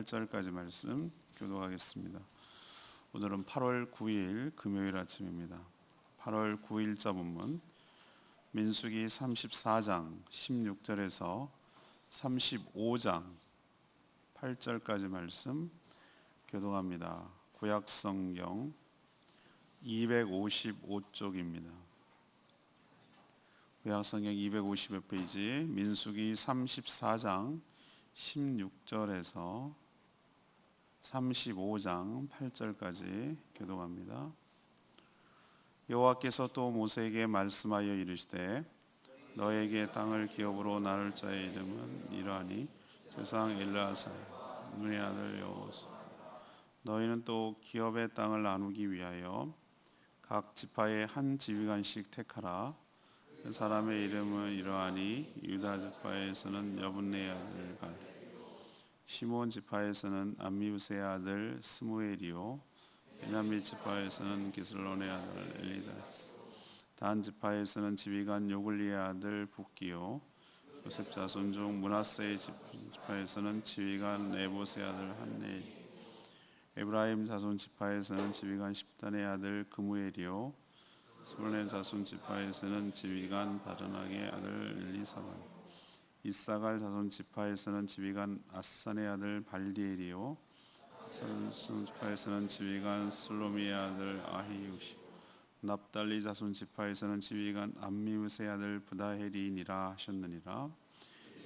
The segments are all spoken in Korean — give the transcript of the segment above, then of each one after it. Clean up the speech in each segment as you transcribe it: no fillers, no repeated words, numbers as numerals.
1절까지 말씀 교독하겠습니다. 오늘은 8월 9일 금요일 아침입니다. 8월 9일자 본문 민수기 34장 16절에서 35장 8절까지 말씀 교독합니다. 구약성경 255쪽입니다. 구약성경 250페이지 민수기 34장 16절에서 35장 8절까지 교독합니다. 여호와께서 또 모세에게 말씀하여 이르시되 너에게 땅을 기업으로 나눌 자의 이름은 이러하니 조상 엘르아살 눈의 아들 여호수. 너희는 또 기업의 땅을 나누기 위하여 각 지파의 한 지휘관씩 택하라. 그 사람의 이름은 이러하니 유다 지파에서는 여분네 아들 갈, 시몬 지파에서는 암미우스의 아들 스무엘이요, 베냐민 지파에서는 기슬론의 아들 엘리다, 단 지파에서는 지휘관 요글리의 아들 붓기요, 요셉 자손 중 므낫세의 지파에서는 지휘관 네봇의 아들 한네, 에브라임 자손 지파에서는 지휘관 십단의 아들 그무엘이요, 스불론 자손 지파에서는 지휘관 바르낙의 아들 엘리사반, 이사갈 자손 지파에서는 지휘관 아산의 아들 발디엘이요, 자손 지파에서는 지휘관 슬로미의 아들 아히우시, 납달리 자손 지파에서는 지휘관 암미우스의 아들 부다헬이니라 하셨느니라.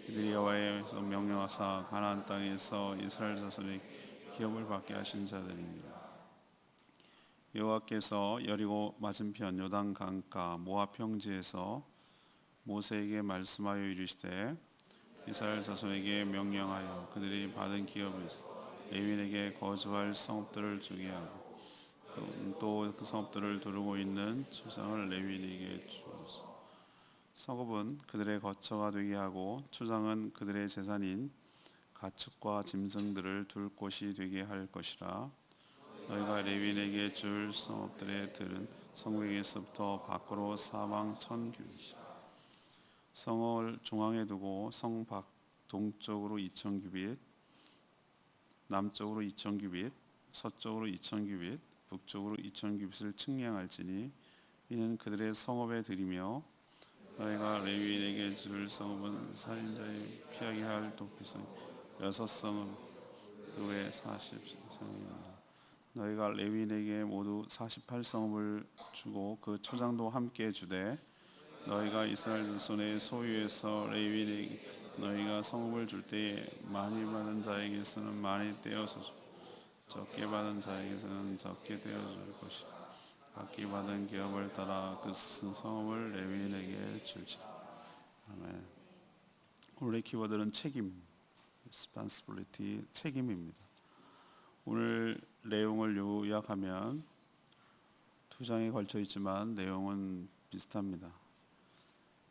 이들이 여호와께서 명령하사 가나안 땅에서 이스라엘 자손의 기업을 받게 하신 자들입니다. 여호와께서 여리고 맞은편 요단 강가 모압 평지에서 모세에게 말씀하여 이르시되 이스라엘 자손에게 명령하여 그들이 받은 기업을 레위인에게 거주할 성읍들을 주게 하고 또 그 성읍들을 두르고 있는 추장을 레위인에게 주소서. 성읍은 그들의 거처가 되게 하고 추장은 그들의 재산인 가축과 짐승들을 둘 곳이 되게 할 것이라. 너희가 레위인에게 줄 성읍들의 들은 성벽에서부터 밖으로 사방 1000규빗이라. 성을 중앙에 두고 성 밖 동쪽으로 2000규빗, 남쪽으로 2000규빗, 서쪽으로 2000규빗, 북쪽으로 2000규빗을 측량할지니 이는 그들의 성읍에 들이며 너희가 레위인에게 줄 성읍은 살인자의 피하게 할 도피성 6성읍 그 외에 40성이니라. 너희가 레위인에게 모두 48성읍을 주고 그 초장도 함께 주되 너희가 이스라엘 자손의 소유에서 레위인에게 너희가 성읍을 줄 때에 많이 받은 자에게서는 많이 떼어서 주고 적게 받은 자에게서는 적게 떼어줄 것이다. 각기 받은 기업을 따라 그 성읍을 레위인에게 줄지라. 아멘. 오늘의 키워드는 책임, responsibility, 책임입니다. 오늘 내용을 요약하면 두 장에 걸쳐 있지만 내용은 비슷합니다.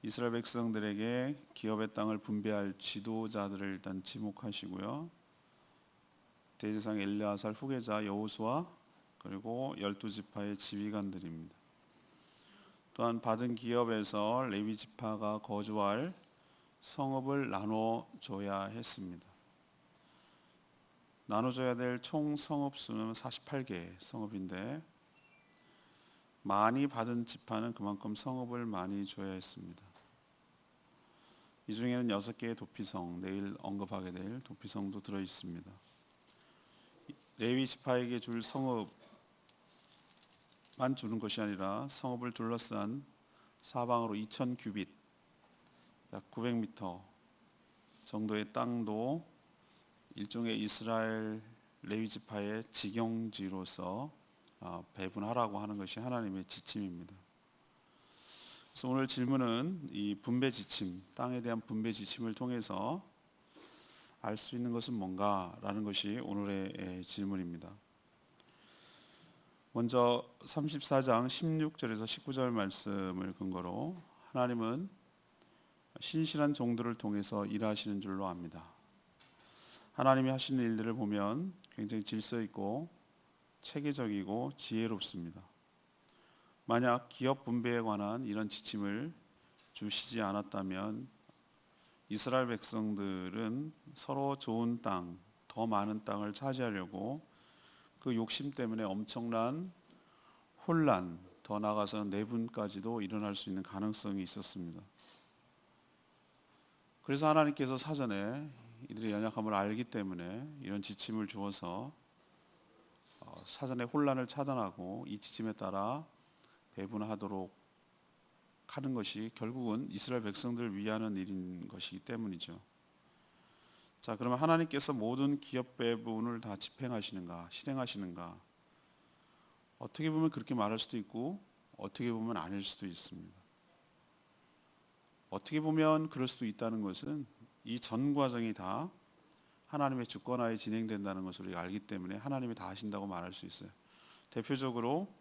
이스라엘 백성들에게 기업의 땅을 분배할 지도자들을 일단 지목하시고요. 대제사장 엘르아살 후계자 여호수아 그리고 12지파의 지휘관들입니다. 또한 받은 기업에서 레위 지파가 거주할 성읍을 나눠줘야 했습니다. 나눠줘야 될 총 성읍 수는 48개 성읍인데 많이 받은 지파는 그만큼 성읍을 많이 줘야 했습니다. 이 중에는 6개의 도피성, 내일 언급하게 될 도피성도 들어 있습니다. 레위 지파에게 줄 성읍만 주는 것이 아니라 성읍을 둘러싼 사방으로 2000규빗, 약 900m 정도의 땅도 일종의 이스라엘 레위 지파의 직영지로서 배분하라고 하는 것이 하나님의 지침입니다. 그래서 오늘 질문은 이 분배 지침, 땅에 대한 분배 지침을 통해서 알 수 있는 것은 뭔가라는 것이 오늘의 질문입니다. 먼저 34장 16절에서 19절 말씀을 근거로 하나님은 신실한 종들을 통해서 일하시는 줄로 압니다. 하나님이 하시는 일들을 보면 굉장히 질서 있고 체계적이고 지혜롭습니다. 만약 기업 분배에 관한 이런 지침을 주시지 않았다면 이스라엘 백성들은 서로 좋은 땅, 더 더 많은 땅을 차지하려고 그 욕심 때문에 엄청난 혼란, 더 나아가서는 내분까지도 일어날 수 있는 가능성이 있었습니다. 그래서 하나님께서 사전에 이들의 연약함을 알기 때문에 이런 지침을 주어서 사전에 혼란을 차단하고 이 지침에 따라 배분하도록 하는 것이 결국은 이스라엘 백성들을 위하는 일인 것이기 때문이죠. 자, 그러면 하나님께서 모든 기업 배분을 다 집행하시는가, 실행하시는가? 어떻게 보면 그렇게 말할 수도 있고 어떻게 보면 아닐 수도 있습니다. 어떻게 보면 그럴 수도 있다는 것은 이 전 과정이 다 하나님의 주권하에 진행된다는 것을 우리가 알기 때문에 하나님이 다 하신다고 말할 수 있어요. 대표적으로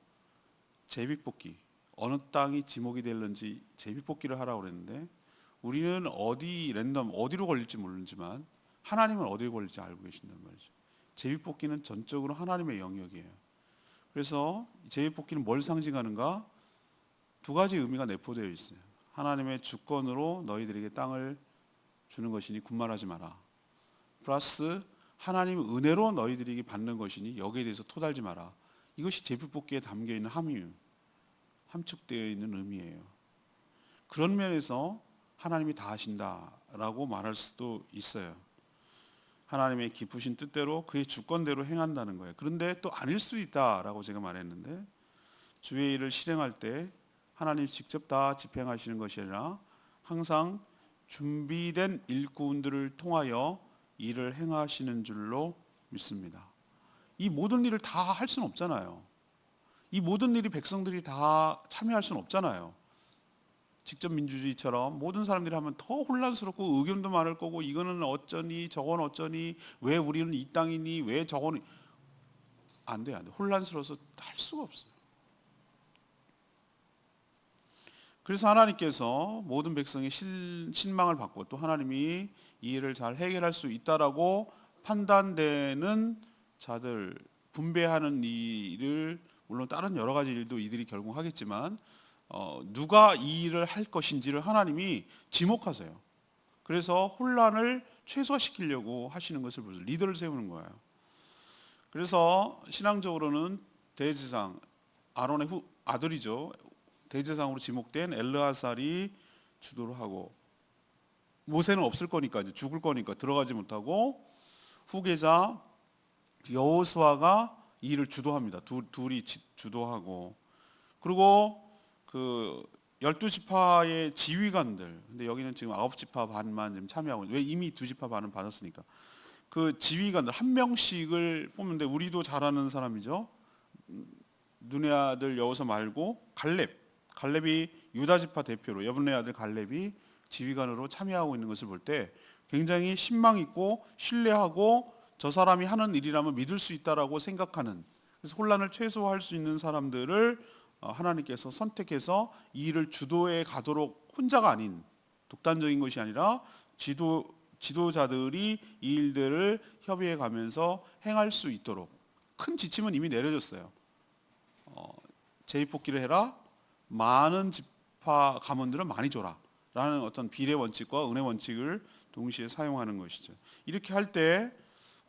제비뽑기, 어느 땅이 지목이 될는지 제비뽑기를 하라고 그랬는데 우리는 어디로 걸릴지 모르지만 하나님은 어디에 걸릴지 알고 계신단 말이죠. 제비뽑기는 전적으로 하나님의 영역이에요. 그래서 제비뽑기는 뭘 상징하는가? 두 가지 의미가 내포되어 있어요. 하나님의 주권으로 너희들에게 땅을 주는 것이니 군말하지 마라. 플러스 하나님의 은혜로 너희들에게 받는 것이니 여기에 대해서 토달지 마라. 이것이 제비뽑기에 담겨있는 함축되어 있는 의미예요. 그런 면에서 하나님이 다 하신다라고 말할 수도 있어요. 하나님의 깊으신 뜻대로 그의 주권대로 행한다는 거예요. 그런데 또 아닐 수 있다라고 제가 말했는데 주의 일을 실행할 때 하나님이 직접 다 집행하시는 것이 아니라 항상 준비된 일꾼들을 통하여 일을 행하시는 줄로 믿습니다. 이 모든 일을 다 할 수는 없잖아요. 이 모든 일이 백성들이 다 참여할 수는 없잖아요. 직접 민주주의처럼 모든 사람들이 하면 더 혼란스럽고 의견도 많을 거고 이거는 어쩌니 저건 어쩌니 왜 우리는 이 땅이니 왜 저건 안 돼. 혼란스러워서 할 수가 없어요. 그래서 하나님께서 모든 백성이 신망을 받고 또 하나님이 이 일을 잘 해결할 수 있다라고 판단되는 자들 분배하는 일을 물론 다른 여러 가지 일도 이들이 결국 하겠지만 누가 이 일을 할 것인지를 하나님이 지목하세요. 그래서 혼란을 최소화시키려고 하시는 것을 보죠. 리더를 세우는 거예요. 그래서 신앙적으로는 대제사장 아론의 아들이죠. 대제사장으로 지목된 엘르아살이 주도를 하고 모세는 없을 거니까 이제 죽을 거니까 들어가지 못하고 후계자 여호수아가 이 일을 주도합니다. 둘이 주도하고 그리고 그 12지파의 지휘관들 근데 여기는 지금 9지파 반만 지금 참여하고 왜 이미 2지파 반은 받았으니까 그 지휘관들 한 명씩을 뽑는데 우리도 잘 아는 사람이죠. 눈의 아들 여호수아 말고 갈렙이 유다지파 대표로 여분의 아들 갈렙이 지휘관으로 참여하고 있는 것을 볼 때 굉장히 신망 있고 신뢰하고 저 사람이 하는 일이라면 믿을 수 있다라고 생각하는 그래서 혼란을 최소화할 수 있는 사람들을 하나님께서 선택해서 이 일을 주도해 가도록 혼자가 아닌 독단적인 것이 아니라 지도자들이 이 일들을 협의해 가면서 행할 수 있도록 큰 지침은 이미 내려졌어요. 제비뽑기를 해라. 많은 지파 가문들은 많이 줘라. 라는 어떤 비례 원칙과 은혜 원칙을 동시에 사용하는 것이죠. 이렇게 할 때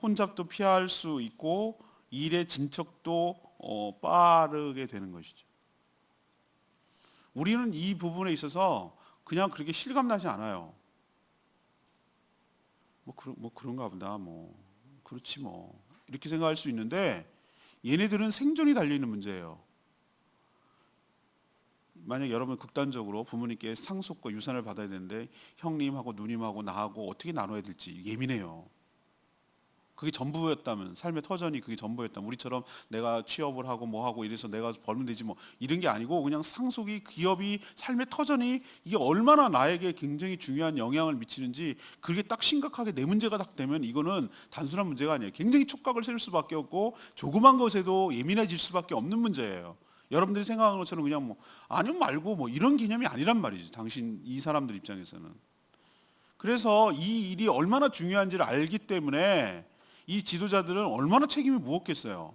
혼잡도 피할 수 있고 일의 진척도 빠르게 되는 것이죠. 우리는 이 부분에 있어서 그냥 그렇게 실감나지 않아요. 뭐 그런가 보다. 그렇지 뭐 이렇게 생각할 수 있는데 얘네들은 생존이 달려있는 문제예요. 만약 여러분 극단적으로 부모님께 상속과 유산을 받아야 되는데 형님하고 누님하고 나하고 어떻게 나눠야 될지 예민해요. 그게 전부였다면 삶의 터전이 그게 전부였다면 우리처럼 내가 취업을 하고 뭐 하고 이래서 내가 벌면 되지 뭐 이런 게 아니고 그냥 상속이 기업이 삶의 터전이 이게 얼마나 나에게 굉장히 중요한 영향을 미치는지 그게 딱 심각하게 내 문제가 딱 되면 이거는 단순한 문제가 아니에요. 굉장히 촉각을 세울 수밖에 없고 조그만 것에도 예민해질 수밖에 없는 문제예요. 여러분들이 생각하는 것처럼 그냥 아니면 말고 이런 개념이 아니란 말이지. 이 사람들 입장에서는. 그래서 이 일이 얼마나 중요한지를 알기 때문에 이 지도자들은 얼마나 책임이 무겁겠어요.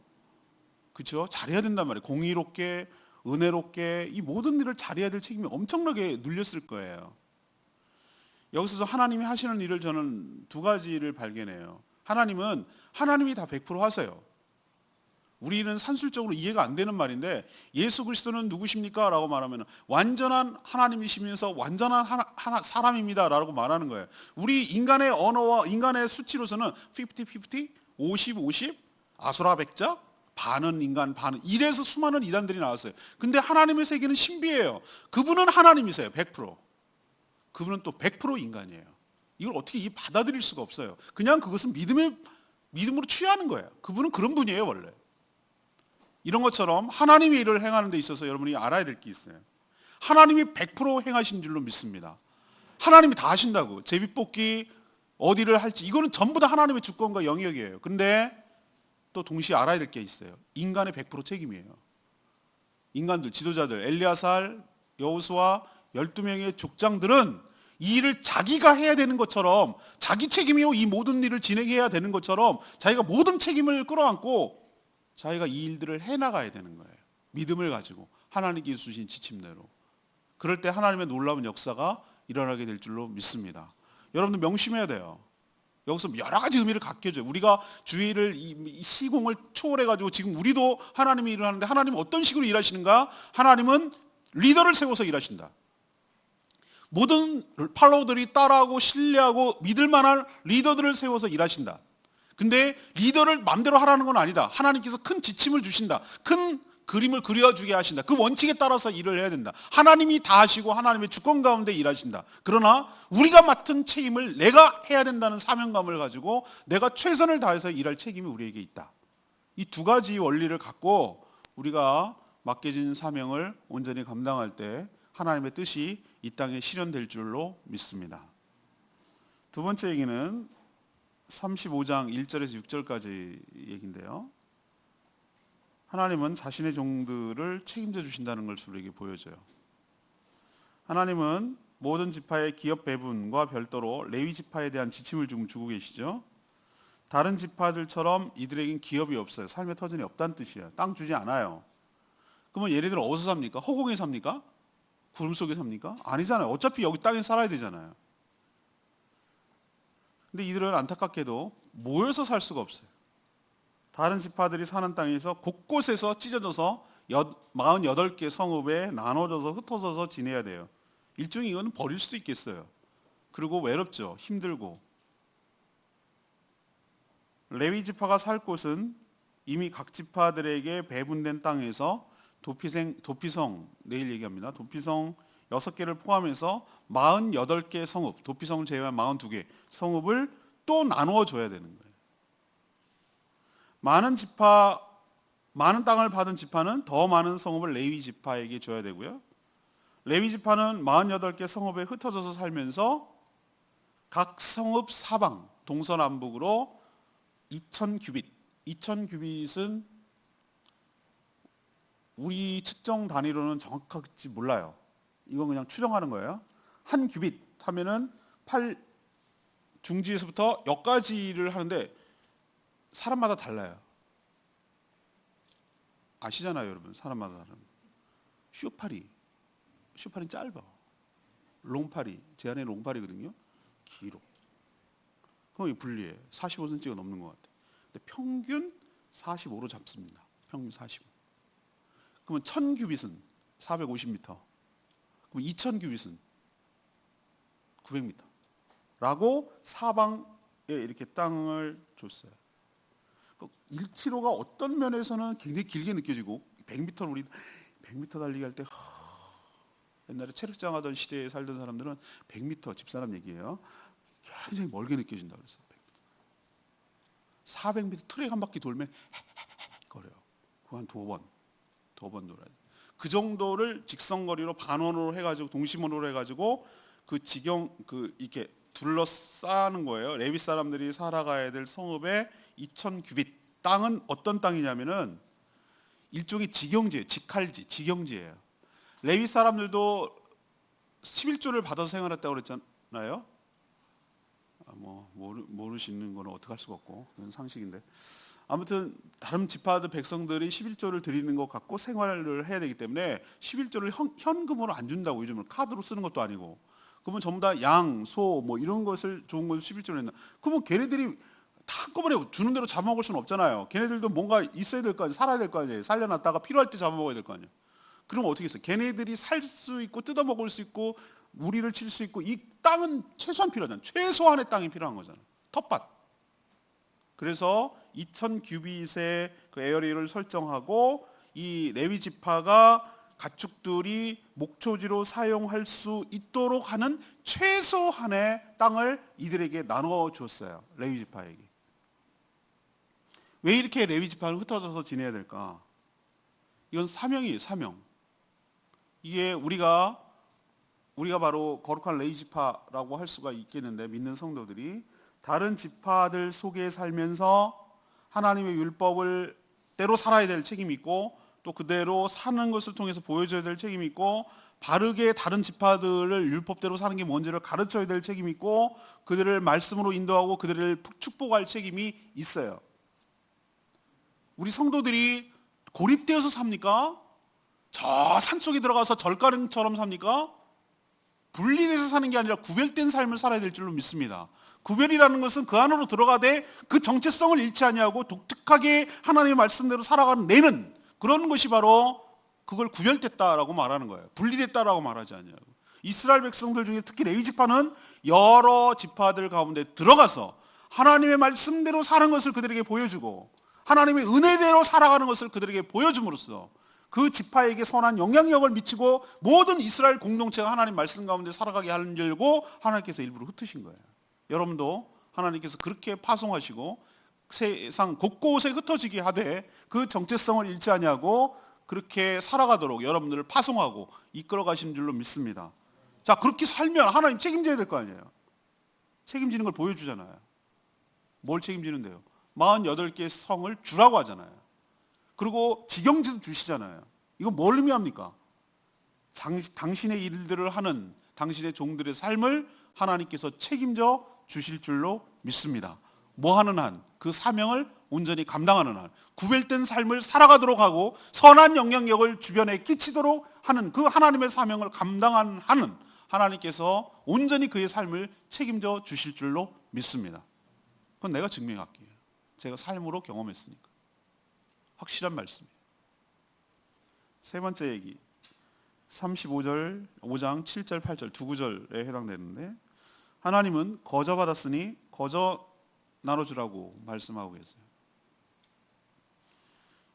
그렇죠? 잘해야 된단 말이에요. 공의롭게 은혜롭게 이 모든 일을 잘해야 될 책임이 엄청나게 눌렸을 거예요. 여기서 하나님이 하시는 일을 저는 두 가지를 발견해요. 하나님이 다 100% 하세요. 우리는 산술적으로 이해가 안 되는 말인데 예수 그리스도는 누구십니까? 라고 말하면 완전한 하나님이시면서 완전한 사람입니다 라고 말하는 거예요. 우리 인간의 언어와 인간의 수치로서는 50-50, 50-50, 아수라백자, 반은 인간, 반은 이래서 수많은 이단들이 나왔어요. 근데 하나님의 세계는 신비해요. 그분은 하나님이세요. 100%. 그분은 또 100% 인간이에요. 이걸 어떻게 받아들일 수가 없어요. 그냥 그것은 믿음으로 취하는 거예요. 그분은 그런 분이에요 원래. 이런 것처럼 하나님의 일을 행하는 데 있어서 여러분이 알아야 될 게 있어요. 하나님이 100% 행하신 줄로 믿습니다. 하나님이 다 하신다고. 제비뽑기 어디를 할지 이거는 전부 다 하나님의 주권과 영역이에요. 근데 또 동시에 알아야 될 게 있어요. 인간의 100% 책임이에요. 인간들, 지도자들, 엘리야살, 여호수아 12명의 족장들은 이 일을 자기가 해야 되는 것처럼 자기 책임이요 이 모든 일을 진행해야 되는 것처럼 자기가 모든 책임을 끌어안고 자기가 이 일들을 해나가야 되는 거예요. 믿음을 가지고 하나님께 주신 지침대로. 그럴 때 하나님의 놀라운 역사가 일어나게 될 줄로 믿습니다. 여러분들 명심해야 돼요. 여기서 여러 가지 의미를 갖게 해줘요. 우리가 주의를 이 시공을 초월해가지고 지금 우리도 하나님이 일을 하는데 하나님은 어떤 식으로 일하시는가? 하나님은 리더를 세워서 일하신다. 모든 팔로우들이 따라하고 신뢰하고 믿을 만한 리더들을 세워서 일하신다. 근데 리더를 마음대로 하라는 건 아니다. 하나님께서 큰 지침을 주신다. 큰 그림을 그려주게 하신다. 그 원칙에 따라서 일을 해야 된다. 하나님이 다 하시고 하나님의 주권 가운데 일하신다. 그러나 우리가 맡은 책임을 내가 해야 된다는 사명감을 가지고 내가 최선을 다해서 일할 책임이 우리에게 있다. 이 두 가지 원리를 갖고 우리가 맡겨진 사명을 온전히 감당할 때 하나님의 뜻이 이 땅에 실현될 줄로 믿습니다. 두 번째 얘기는 35장 1절에서 6절까지 얘기인데요. 하나님은 자신의 종들을 책임져 주신다는 것을 우리에게 보여줘요. 하나님은 모든 지파의 기업 배분과 별도로 레위 지파에 대한 지침을 지금 주고 계시죠. 다른 지파들처럼 이들에겐 기업이 없어요. 삶의 터전이 없다는 뜻이에요. 땅 주지 않아요. 그러면 얘네들은 어디서 삽니까? 허공에 삽니까? 구름 속에 삽니까? 아니잖아요. 어차피 여기 땅에 살아야 되잖아요. 근데 이들은 안타깝게도 모여서 살 수가 없어요. 다른 지파들이 사는 땅에서 곳곳에서 찢어져서 48개 성읍에 나눠져서 흩어져서 지내야 돼요. 일종의 이건 버릴 수도 있겠어요. 그리고 외롭죠. 힘들고. 레위 지파가 살 곳은 이미 각 지파들에게 배분된 땅에서 도피성 내일 얘기합니다. 도피성 6개를 포함해서 48개 성읍, 도피성을 제외한 42개 성읍을 또 나누어 줘야 되는 거예요. 많은 땅을 받은 지파는 더 많은 성읍을 레위 지파에게 줘야 되고요. 레위 지파는 48개 성읍에 흩어져서 살면서 각 성읍 사방 동서남북으로 2000규빗. 2000규빗은 우리 측정 단위로는 정확할지 몰라요. 이건 그냥 추정하는 거예요. 한 규빗 하면은 8 중지에서부터 여기까지를 하는데 사람마다 달라요. 아시잖아요, 여러분. 사람마다 다른. 쇼파리 짧아. 롱파리, 제 안에 롱파리거든요. 길어. 그럼 이 분리해. 45cm가 넘는 것 같아요. 근데 평균 45로 잡습니다. 평균 45. 그러면 1000규빗은 450m. 그럼 2000규빗은 900m. 라고 사방에 이렇게 땅을 줬어요. 1km가 어떤 면에서는 굉장히 길게 느껴지고 100m 우리 100m 달리기 할 때 옛날에 체력장 하던 시대에 살던 사람들은 100m 집사람 얘기예요. 굉장히 멀게 느껴진다고 그랬어요. 400m 트랙 한 바퀴 돌면 거려요. 그거 한 두 번 돌아야 돼. 그 정도를 직선거리로 반원으로 해가지고 동심원으로 해가지고 이렇게 둘러싸는 거예요. 레위 사람들이 살아가야 될 성읍의 2000규빗. 땅은 어떤 땅이냐면은 일종의 직영지예요. 직할지, 직영지예요. 레위 사람들도 11조를 받아서 생활했다고 그랬잖아요. 모르시는 거는 어떡할 수가 없고 그건 상식인데 아무튼 다른 지파들 백성들이 11조를 드리는 것 같고 생활을 해야 되기 때문에 11조를 현금으로 안 준다고. 요즘은 카드로 쓰는 것도 아니고. 그러면 전부 다 양, 소 이런 것을 좋은 것을 11조를 했나. 그러면 걔네들이 다 한꺼번에 주는 대로 잡아먹을 수는 없잖아요. 걔네들도 뭔가 있어야 될 거 아니에요. 살아야 될 거 아니에요. 살려놨다가 필요할 때 잡아먹어야 될 거 아니에요. 그럼 어떻게 했어요? 걔네들이 살 수 있고 뜯어먹을 수 있고 우리를 칠 수 있고 이 땅은 최소한 필요하잖아요. 최소한의 땅이 필요한 거잖아요. 텃밭. 그래서 2000 규빗의 그 에어리를 설정하고 이 레위 지파가 가축들이 목초지로 사용할 수 있도록 하는 최소한의 땅을 이들에게 나눠 줬어요. 레위 지파에게. 왜 이렇게 레위 지파는 흩어져서 지내야 될까? 이건 사명이에요, 사명. 이게 우리가 바로 거룩한 레위 지파라고 할 수가 있겠는데, 믿는 성도들이 다른 지파들 속에 살면서 하나님의 율법을 대로 살아야 될 책임이 있고, 또 그대로 사는 것을 통해서 보여줘야 될 책임이 있고, 바르게 다른 지파들을 율법대로 사는 게 뭔지를 가르쳐야 될 책임이 있고, 그들을 말씀으로 인도하고 그들을 축복할 책임이 있어요. 우리 성도들이 고립되어서 삽니까? 저 산속에 들어가서 절가령처럼 삽니까? 분리돼서 사는 게 아니라 구별된 삶을 살아야 될 줄로 믿습니다. 구별이라는 것은 그 안으로 들어가되 그 정체성을 잃지 아니하고 독특하게 하나님의 말씀대로 살아가는 내는 그런 것이 바로 그걸 구별됐다라고 말하는 거예요. 분리됐다라고 말하지 않냐고. 이스라엘 백성들 중에 특히 레위 지파는 여러 지파들 가운데 들어가서 하나님의 말씀대로 사는 것을 그들에게 보여주고 하나님의 은혜대로 살아가는 것을 그들에게 보여줌으로써 그 지파에게 선한 영향력을 미치고 모든 이스라엘 공동체가 하나님 말씀 가운데 살아가게 하는 줄고 하나님께서 일부러 흩으신 거예요. 여러분도 하나님께서 그렇게 파송하시고 세상 곳곳에 흩어지게 하되 그 정체성을 잃지 아니하고 그렇게 살아가도록 여러분들을 파송하고 이끌어 가시는 줄로 믿습니다. 자, 그렇게 살면 하나님 책임져야 될 거 아니에요. 책임지는 걸 보여주잖아요. 뭘 책임지는데요? 48개의 성을 주라고 하잖아요. 그리고 지경지도 주시잖아요. 이건 뭘 의미합니까? 당신의 일들을 하는 당신의 종들의 삶을 하나님께서 책임져 주실 줄로 믿습니다. 뭐 하는 한, 그 사명을 온전히 감당하는 한, 구별된 삶을 살아가도록 하고 선한 영향력을 주변에 끼치도록 하는 그 하나님의 사명을 감당하는 한은 하나님께서 온전히 그의 삶을 책임져 주실 줄로 믿습니다. 그건 내가 증명할게요. 제가 삶으로 경험했으니까. 확실한 말씀이에요. 세 번째 얘기, 35절, 5장 7절, 8절 두 구절에 해당되는데, 하나님은 거저 받았으니 거저 나눠주라고 말씀하고 계세요.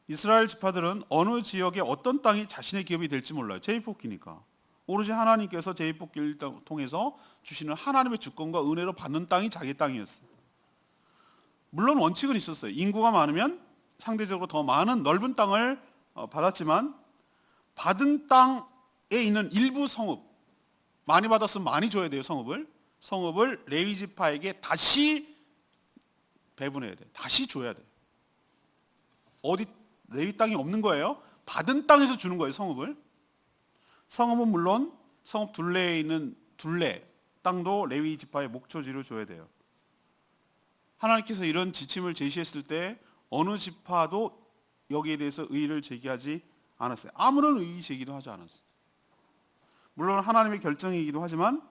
이스라엘 지파들은 어느 지역에 어떤 땅이 자신의 기업이 될지 몰라요. 제비뽑기니까. 오로지 하나님께서 제비뽑기를 통해서 주시는 하나님의 주권과 은혜로 받는 땅이 자기 땅이었어요. 물론 원칙은 있었어요. 인구가 많으면 상대적으로 더 많은 넓은 땅을 받았지만 받은 땅에 있는 일부 성읍, 많이 받았으면 많이 줘야 돼요. 성읍을 레위 지파에게 다시 배분해야 돼요. 다시 줘야 돼요. 어디 레위 땅이 없는 거예요. 받은 땅에서 주는 거예요. 성읍은 물론 성읍 둘레에 있는 둘레 땅도 레위 지파의 목초지로 줘야 돼요. 하나님께서 이런 지침을 제시했을 때 어느 지파도 여기에 대해서 의의를 제기하지 않았어요. 아무런 의의 제기도 하지 않았어요. 물론 하나님의 결정이기도 하지만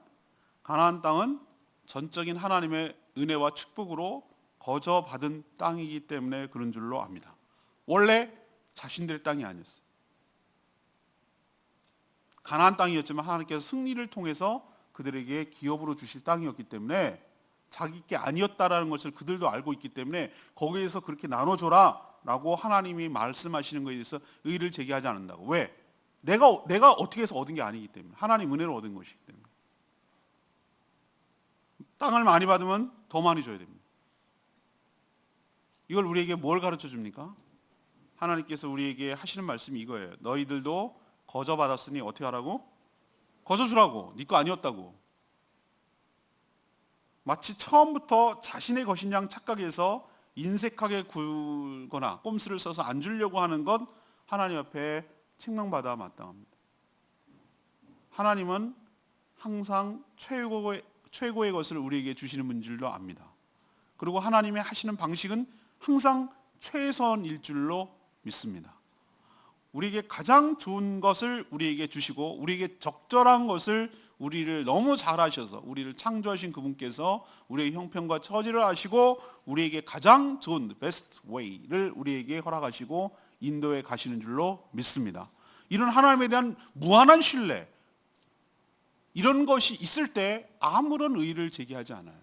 가나안 땅은 전적인 하나님의 은혜와 축복으로 거저 받은 땅이기 때문에 그런 줄로 압니다. 원래 자신들의 땅이 아니었어요. 가나안 땅이었지만 하나님께서 승리를 통해서 그들에게 기업으로 주실 땅이었기 때문에 자기 게 아니었다라는 것을 그들도 알고 있기 때문에 거기에서 그렇게 나눠줘라 라고 하나님이 말씀하시는 것에 대해서 의의를 제기하지 않는다고. 왜? 내가 어떻게 해서 얻은 게 아니기 때문에, 하나님 은혜로 얻은 것이기 때문에. 땅을 많이 받으면 더 많이 줘야 됩니다. 이걸 우리에게 뭘 가르쳐 줍니까? 하나님께서 우리에게 하시는 말씀이 이거예요. 너희들도 거저 받았으니 어떻게 하라고? 거저 주라고. 네 거 아니었다고. 마치 처음부터 자신의 것인 양 착각해서 인색하게 굴거나 꼼수를 써서 안 주려고 하는 건 하나님 앞에 책망받아 마땅합니다. 하나님은 항상 최고의 것을 우리에게 주시는 분인 줄로 압니다. 그리고 하나님의 하시는 방식은 항상 최선일 줄로 믿습니다. 우리에게 가장 좋은 것을 우리에게 주시고 우리에게 적절한 것을 우리를 너무 잘 아셔서 우리를 창조하신 그분께서 우리의 형편과 처지를 아시고 우리에게 가장 좋은 베스트 웨이를 우리에게 허락하시고 인도해 가시는 줄로 믿습니다. 이런 하나님에 대한 무한한 신뢰, 이런 것이 있을 때 아무런 의의를 제기하지 않아요.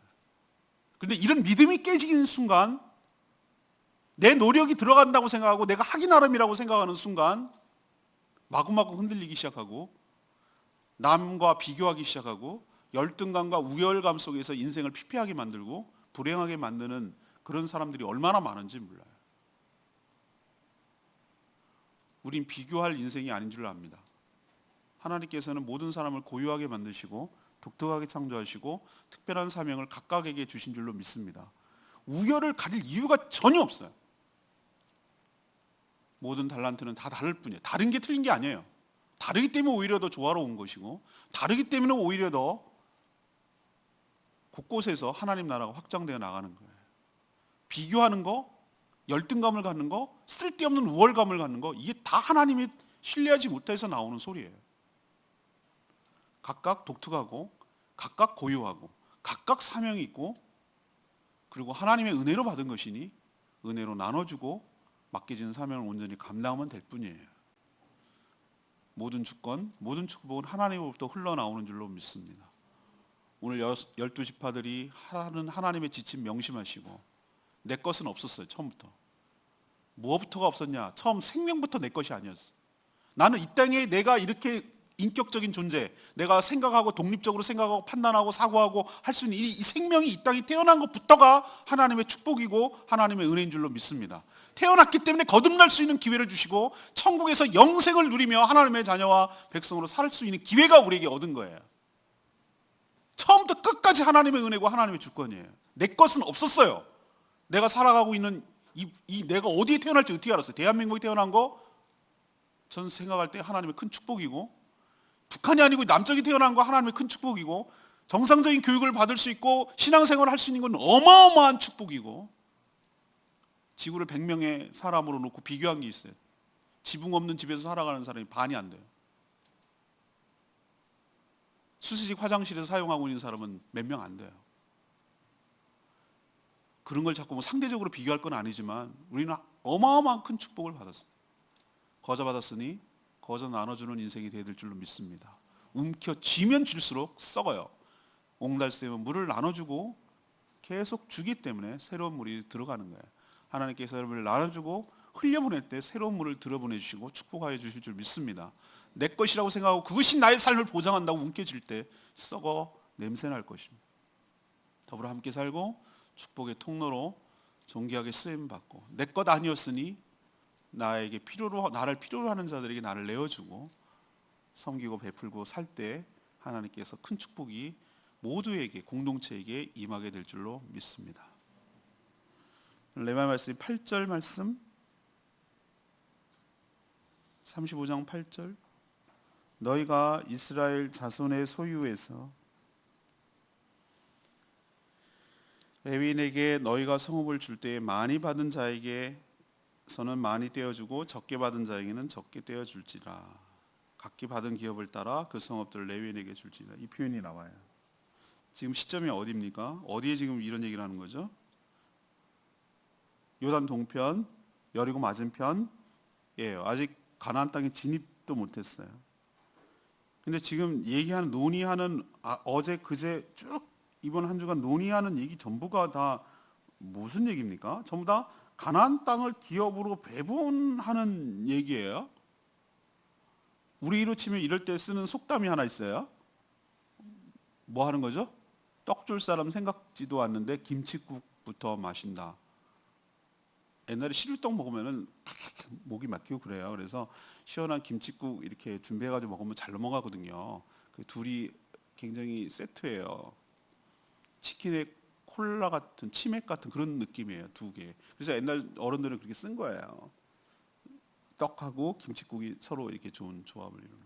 그런데 이런 믿음이 깨지는 순간, 내 노력이 들어간다고 생각하고 내가 하기 나름이라고 생각하는 순간 마구마구 흔들리기 시작하고 남과 비교하기 시작하고 열등감과 우열감 속에서 인생을 피폐하게 만들고 불행하게 만드는 그런 사람들이 얼마나 많은지 몰라요. 우린 비교할 인생이 아닌 줄 압니다. 하나님께서는 모든 사람을 고유하게 만드시고 독특하게 창조하시고 특별한 사명을 각각에게 주신 줄로 믿습니다. 우열을 가릴 이유가 전혀 없어요. 모든 달란트는 다 다를 뿐이에요. 다른 게 틀린 게 아니에요. 다르기 때문에 오히려 더 조화로운 것이고 다르기 때문에 오히려 더 곳곳에서 하나님 나라가 확장되어 나가는 거예요. 비교하는 거, 열등감을 갖는 거, 쓸데없는 우월감을 갖는 거, 이게 다 하나님이 신뢰하지 못해서 나오는 소리예요. 각각 독특하고 각각 고유하고 각각 사명이 있고 그리고 하나님의 은혜로 받은 것이니 은혜로 나눠주고 맡겨진 사명을 온전히 감당하면 될 뿐이에요. 모든 주권, 모든 축복은 하나님으로부터 흘러나오는 줄로 믿습니다. 오늘 12지파들이 하나님의 지침 명심하시고 내 것은 없었어요. 처음부터. 무엇부터가 없었냐? 처음 생명부터 내 것이 아니었어. 나는 이 땅에 내가 이렇게 인격적인 존재, 내가 생각하고 독립적으로 생각하고 판단하고 사고하고 할 수 있는 이 생명이 이 땅에 태어난 것부터가 하나님의 축복이고 하나님의 은혜인 줄로 믿습니다. 태어났기 때문에 거듭날 수 있는 기회를 주시고 천국에서 영생을 누리며 하나님의 자녀와 백성으로 살 수 있는 기회가 우리에게 얻은 거예요. 처음부터 끝까지 하나님의 은혜고 하나님의 주권이에요. 내 것은 없었어요. 내가 살아가고 있는 내가 어디에 태어날지 어떻게 알았어요? 대한민국에 태어난 거 전 생각할 때 하나님의 큰 축복이고, 북한이 아니고 남쪽에 태어난 거 하나님의 큰 축복이고, 정상적인 교육을 받을 수 있고 신앙생활을 할 수 있는 건 어마어마한 축복이고, 지구를 100명의 사람으로 놓고 비교한 게 있어요. 지붕 없는 집에서 살아가는 사람이 반이 안 돼요. 수시식 화장실에서 사용하고 있는 사람은 몇 명 안 돼요. 그런 걸 자꾸 상대적으로 비교할 건 아니지만 우리는 어마어마한 큰 축복을 받았어요. 거저 받았으니 거저 나눠주는 인생이 되야 될 줄로 믿습니다. 움켜쥐면 줄수록 썩어요. 옹달샘은 물을 나눠주고 계속 주기 때문에 새로운 물이 들어가는 거예요. 하나님께서 여러분을 나눠주고 흘려보낼 때 새로운 물을 들어보내주시고 축복하여 주실 줄 믿습니다. 내 것이라고 생각하고 그것이 나의 삶을 보장한다고 움켜쥘 때 썩어 냄새날 것입니다. 더불어 함께 살고 축복의 통로로 존귀하게 쓰임받고 내 것 아니었으니 나에게 나를 필요로 하는 자들에게 나를 내어주고 섬기고 베풀고 살 때 하나님께서 큰 축복이 모두에게 공동체에게 임하게 될 줄로 믿습니다. 레위기 말씀 8절 말씀 35장 8절 너희가 이스라엘 자손의 소유에서 레위인에게 너희가 성읍을 줄 때에 많이 받은 자에게서는 많이 떼어주고 적게 받은 자에게는 적게 떼어줄지라. 각기 받은 기업을 따라 그 성읍들을 레위인에게 줄지라. 이 표현이 나와요. 지금 시점이 어디입니까? 어디에 지금 이런 얘기를 하는 거죠? 요단 동편, 여리고 맞은편이에요. 아직 가나안 땅에 진입도 못했어요. 근데 지금 얘기하는 논의하는 어제 그제 쭉 이번 한 주간 논의하는 얘기 전부가 다 무슨 얘기입니까? 전부 다 가나안 땅을 기업으로 배분하는 얘기예요. 우리로 치면 이럴 때 쓰는 속담이 하나 있어요. 뭐 하는 거죠? 떡 줄 사람 생각지도 않는데 김칫국부터 마신다. 옛날에 시루떡 먹으면은 목이 막히고 그래요. 그래서 시원한 김칫국 이렇게 준비해가지고 먹으면 잘 넘어가거든요. 그 둘이 굉장히 세트예요. 치킨에 콜라 같은 치맥 같은 그런 느낌이에요. 두 개. 그래서 옛날 어른들은 그렇게 쓴 거예요. 떡하고 김칫국이 서로 이렇게 좋은 조합을 이루는.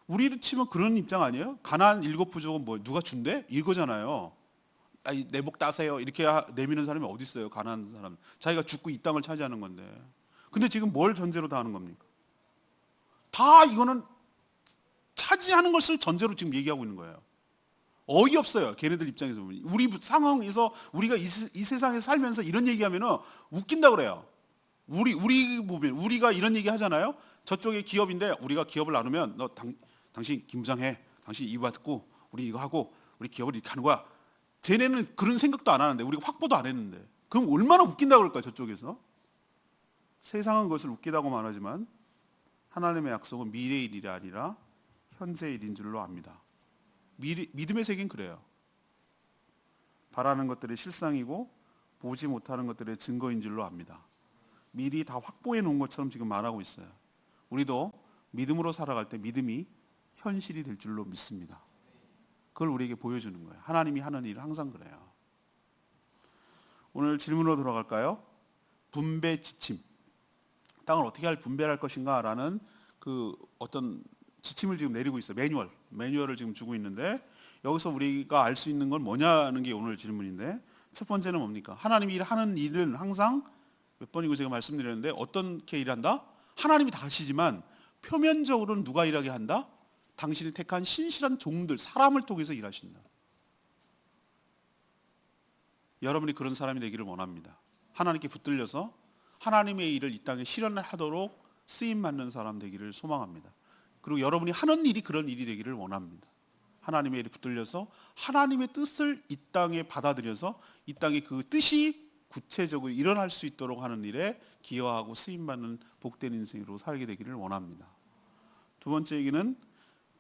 우리로 치면 그런 입장 아니에요? 가나안 7부족은 뭐 누가 준대? 이거잖아요. 내 목 따세요. 이렇게 내미는 사람이 어디 있어요? 가나안 사람. 자기가 죽고 이 땅을 차지하는 건데. 근데 지금 뭘 전제로 다 하는 겁니까? 다 이거는 차지하는 것을 전제로 지금 얘기하고 있는 거예요. 어이없어요. 걔네들 입장에서 보면. 우리 상황에서 우리가 이 세상에 살면서 이런 얘기하면 웃긴다 그래요. 우리 보면 우리가 이런 얘기 하잖아요. 저쪽에 기업인데 우리가 기업을 나누면 당신 김부장해. 당신 이거 받고 우리 이거 하고 우리 기업을 이렇게 하는 거야. 쟤네는 그런 생각도 안 하는데 우리가 확보도 안 했는데 그럼 얼마나 웃긴다 그럴까요? 저쪽에서. 세상은 그것을 웃기다고 말하지만 하나님의 약속은 미래의 일이 아니라 현재의 일인 줄로 압니다. 믿음의 세계는 그래요. 바라는 것들이 실상이고 보지 못하는 것들의 증거인 줄로 압니다. 미리 다 확보해 놓은 것처럼 지금 말하고 있어요. 우리도 믿음으로 살아갈 때 믿음이 현실이 될 줄로 믿습니다. 그걸 우리에게 보여주는 거예요. 하나님이 하는 일은 항상 그래요. 오늘 질문으로 돌아갈까요? 분배 지침. 땅을 어떻게 분배할 것인가 라는 그 어떤 지침을 지금 내리고 있어요. 매뉴얼을 지금 주고 있는데 여기서 우리가 알 수 있는 건 뭐냐는 게 오늘 질문인데 첫 번째는 뭡니까? 하나님이 하는 일은 항상 몇 번이고 제가 말씀드렸는데 어떻게 일한다? 하나님이 다 하시지만 표면적으로는 누가 일하게 한다? 당신이 택한 신실한 종들, 사람을 통해서 일하신다. 여러분이 그런 사람이 되기를 원합니다. 하나님께 붙들려서 하나님의 일을 이 땅에 실현하도록 쓰임받는 사람 되기를 소망합니다. 그리고 여러분이 하는 일이 그런 일이 되기를 원합니다. 하나님의 일에 붙들려서 하나님의 뜻을 이 땅에 받아들여서 이 땅에 그 뜻이 구체적으로 일어날 수 있도록 하는 일에 기여하고 쓰임받는 복된 인생으로 살게 되기를 원합니다. 두 번째 얘기는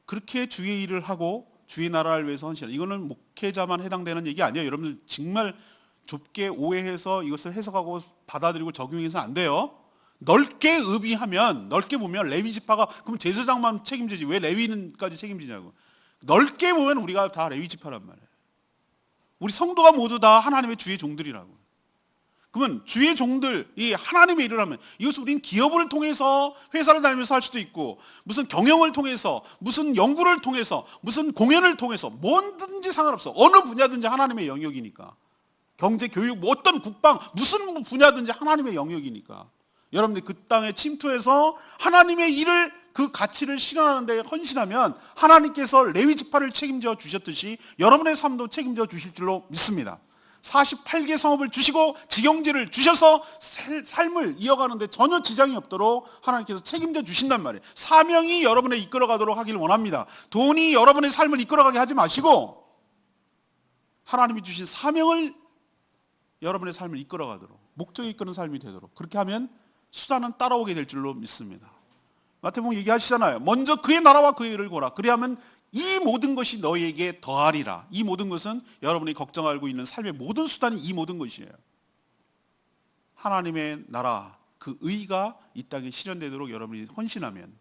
그렇게 주의 일을 하고 주의 나라를 위해서 헌신하는, 이거는 목회자만 해당되는 얘기 아니에요. 여러분들 정말 좁게 오해해서 이것을 해석하고 받아들이고 적용해서는 안 돼요. 넓게 의미하면, 넓게 보면 레위 지파가 그럼 제사장만 책임지지 왜 레위는까지 책임지냐고. 넓게 보면 우리가 다 레위 지파란 말이에요. 우리 성도가 모두 다 하나님의 주의 종들이라고. 그러면 주의 종들이 하나님의 일을 하면 이것을 우리는 기업을 통해서 회사를 다니면서 할 수도 있고 무슨 경영을 통해서 무슨 연구를 통해서 무슨 공연을 통해서 뭐든지 상관없어. 어느 분야든지 하나님의 영역이니까. 경제, 교육, 뭐 어떤 국방 무슨 분야든지 하나님의 영역이니까. 여러분들이 그 땅에 침투해서 하나님의 일을 그 가치를 실현하는 데 헌신하면 하나님께서 레위 지파를 책임져 주셨듯이 여러분의 삶도 책임져 주실 줄로 믿습니다. 48개 성읍을 주시고 직영지를 주셔서 삶을 이어가는데 전혀 지장이 없도록 하나님께서 책임져 주신단 말이에요. 사명이 여러분을 이끌어가도록 하기를 원합니다. 돈이 여러분의 삶을 이끌어가게 하지 마시고 하나님이 주신 사명을 여러분의 삶을 이끌어가도록, 목적이 이끄는 삶이 되도록, 그렇게 하면 수단은 따라오게 될 줄로 믿습니다. 마태복음 얘기하시잖아요. 먼저 그의 나라와 그의 의를 구하라. 그리하면 이 모든 것이 너희에게 더하리라. 이 모든 것은 여러분이 걱정하고 있는 삶의 모든 수단이 이 모든 것이에요. 하나님의 나라, 그 의가 이 땅에 실현되도록 여러분이 헌신하면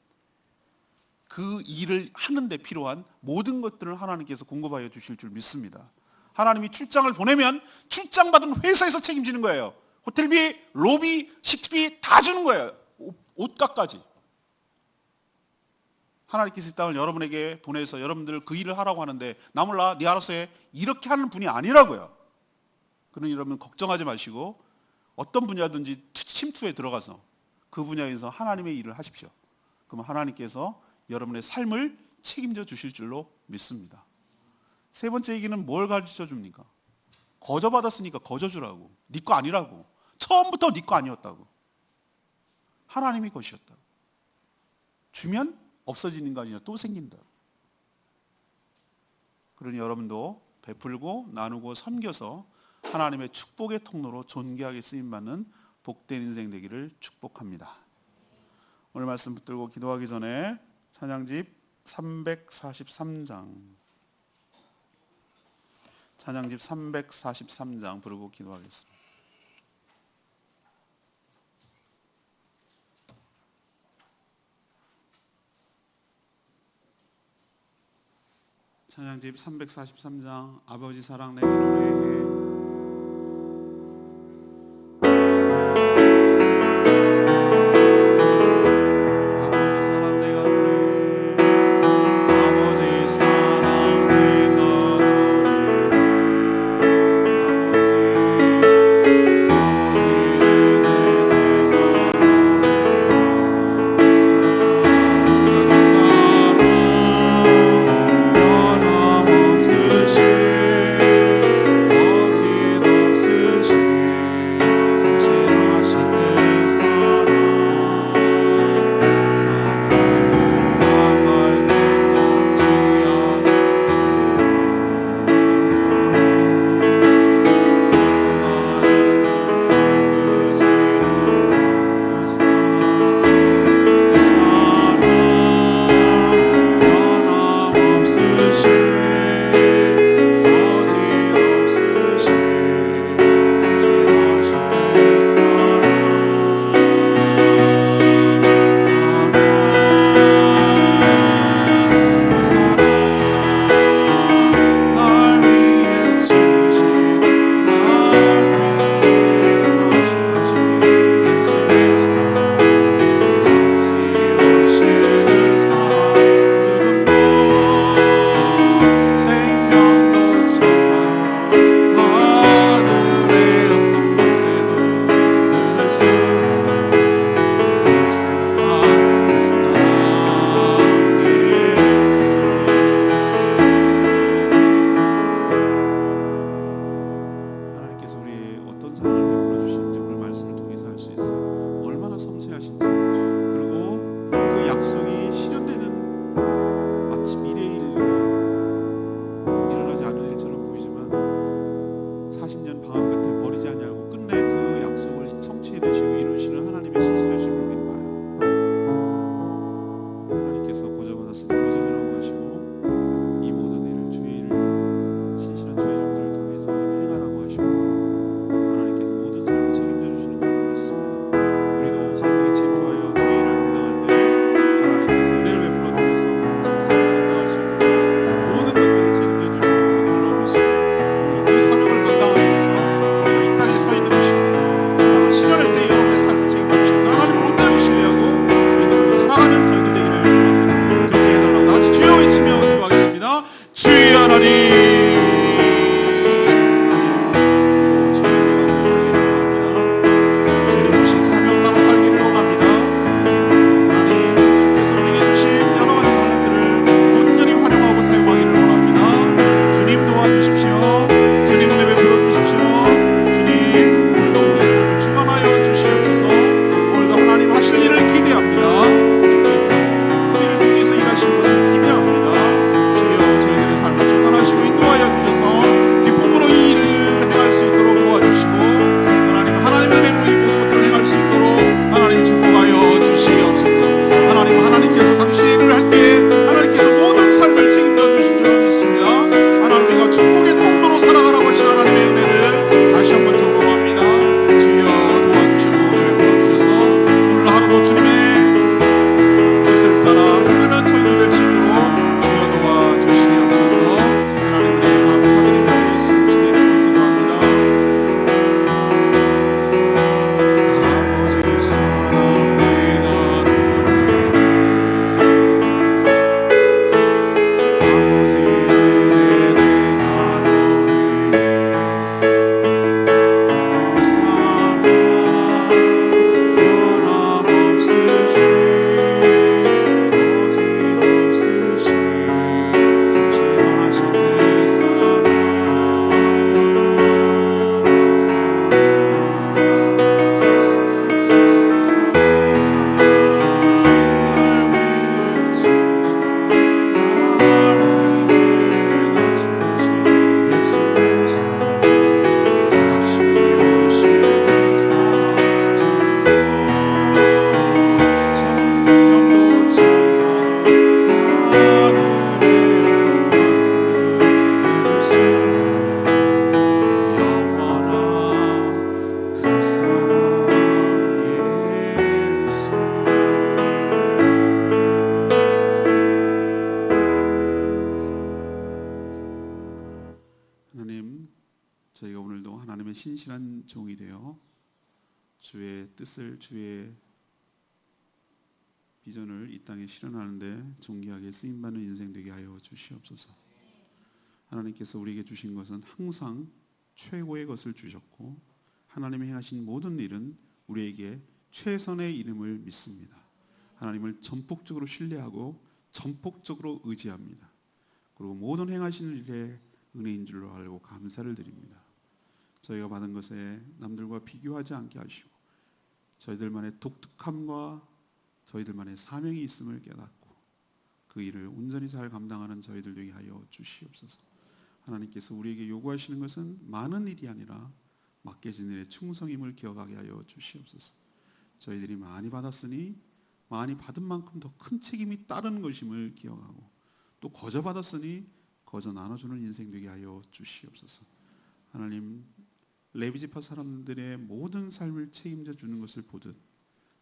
그 일을 하는 데 필요한 모든 것들을 하나님께서 공급하여 주실 줄 믿습니다. 하나님이 출장을 보내면 출장받은 회사에서 책임지는 거예요. 호텔비, 로비, 식비 다 주는 거예요. 옷값까지. 하나님께서 이 땅을 여러분에게 보내서 여러분들 그 일을 하라고 하는데 나 몰라 네 알아서 해 이렇게 하는 분이 아니라고요. 그러니 여러분 걱정하지 마시고 어떤 분야든지 침투에 들어가서 그 분야에서 하나님의 일을 하십시오. 그러면 하나님께서 여러분의 삶을 책임져 주실 줄로 믿습니다. 세 번째 얘기는 뭘 가르쳐 줍니까? 거저 받았으니까 거저 주라고. 네 거 아니라고. 처음부터 네 거 아니었다고. 하나님의 것이었다고. 주면 없어지는 거 아니라 또 생긴다. 그러니 여러분도 베풀고 나누고 섬겨서 하나님의 축복의 통로로 존귀하게 쓰임받는 복된 인생 되기를 축복합니다. 오늘 말씀 붙들고 기도하기 전에 찬양집 343장 찬양집 343장 부르고 기도하겠습니다. 찬양집 343장 아버지 사랑 내가 노래해 주의 뜻을, 주의 비전을 이 땅에 실현하는데 존귀하게 쓰임받는 인생 되게 하여 주시옵소서. 하나님께서 우리에게 주신 것은 항상 최고의 것을 주셨고 하나님이 행하신 모든 일은 우리에게 최선의 이름을 믿습니다. 하나님을 전폭적으로 신뢰하고 전폭적으로 의지합니다. 그리고 모든 행하시는 일에 은혜인 줄로 알고 감사를 드립니다. 저희가 받은 것에 남들과 비교하지 않게 하시고 저희들만의 독특함과 저희들만의 사명이 있음을 깨닫고 그 일을 온전히 잘 감당하는 저희들 되게 하여 주시옵소서. 하나님께서 우리에게 요구하시는 것은 많은 일이 아니라 맡겨진 일에 충성임을 기억하게 하여 주시옵소서. 저희들이 많이 받았으니 많이 받은 만큼 더 큰 책임이 따르는 것임을 기억하고 또 거저 받았으니 거저 나눠주는 인생 되게 하여 주시옵소서. 하나님, 레위지파 사람들의 모든 삶을 책임져 주는 것을 보듯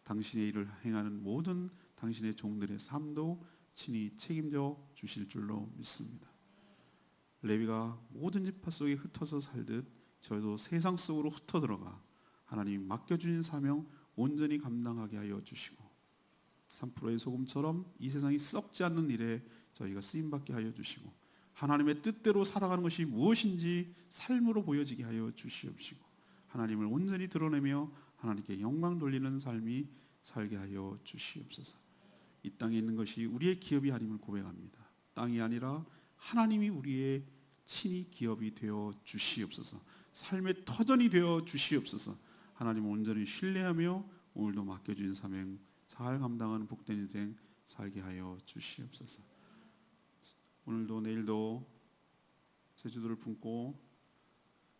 당신의 일을 행하는 모든 당신의 종들의 삶도 친히 책임져 주실 줄로 믿습니다. 레위가 모든 지파 속에 흩어서 살듯 저희도 세상 속으로 흩어 들어가 하나님이 맡겨주신 사명 온전히 감당하게 하여 주시고 3%의 소금처럼 이 세상이 썩지 않는 일에 저희가 쓰임받게 하여 주시고 하나님의 뜻대로 살아가는 것이 무엇인지 삶으로 보여지게 하여 주시옵시고 하나님을 온전히 드러내며 하나님께 영광 돌리는 삶이 살게 하여 주시옵소서. 이 땅에 있는 것이 우리의 기업이 아님을 고백합니다. 땅이 아니라 하나님이 우리의 친히 기업이 되어 주시옵소서. 삶의 터전이 되어 주시옵소서. 하나님을 온전히 신뢰하며 오늘도 맡겨진 사명 잘 감당하는 복된 인생 살게 하여 주시옵소서. 오늘도 내일도 제주도를 품고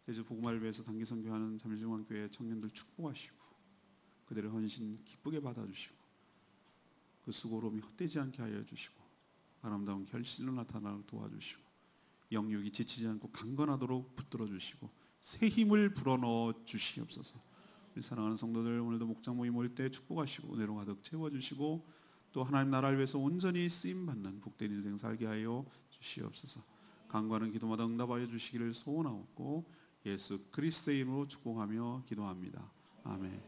제주 복음화를 위해서 단기 선교하는 잠실중앙교회 청년들 축복하시고 그들의 헌신 기쁘게 받아주시고 그 수고로움이 헛되지 않게 하여 주시고 아름다운 결실로 나타나도록 도와주시고 영육이 지치지 않고 강건하도록 붙들어 주시고 새 힘을 불어넣어 주시옵소서. 우리 사랑하는 성도들 오늘도 목장 모임 올 때 축복하시고 은혜로 가득 채워주시고 또 하나님 나라를 위해서 온전히 쓰임받는 복된 인생 살게 하여 주시옵소서. 간구하는 기도마다 응답하여 주시기를 소원하옵고 예수 그리스도의 이름으로 축복하며 기도합니다. 아멘.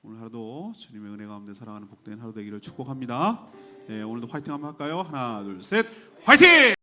오늘 하루도 주님의 은혜 가운데 살아가는 복된 하루 되기를 축복합니다. 네, 오늘도 화이팅 한번 할까요? 하나 둘 셋 화이팅!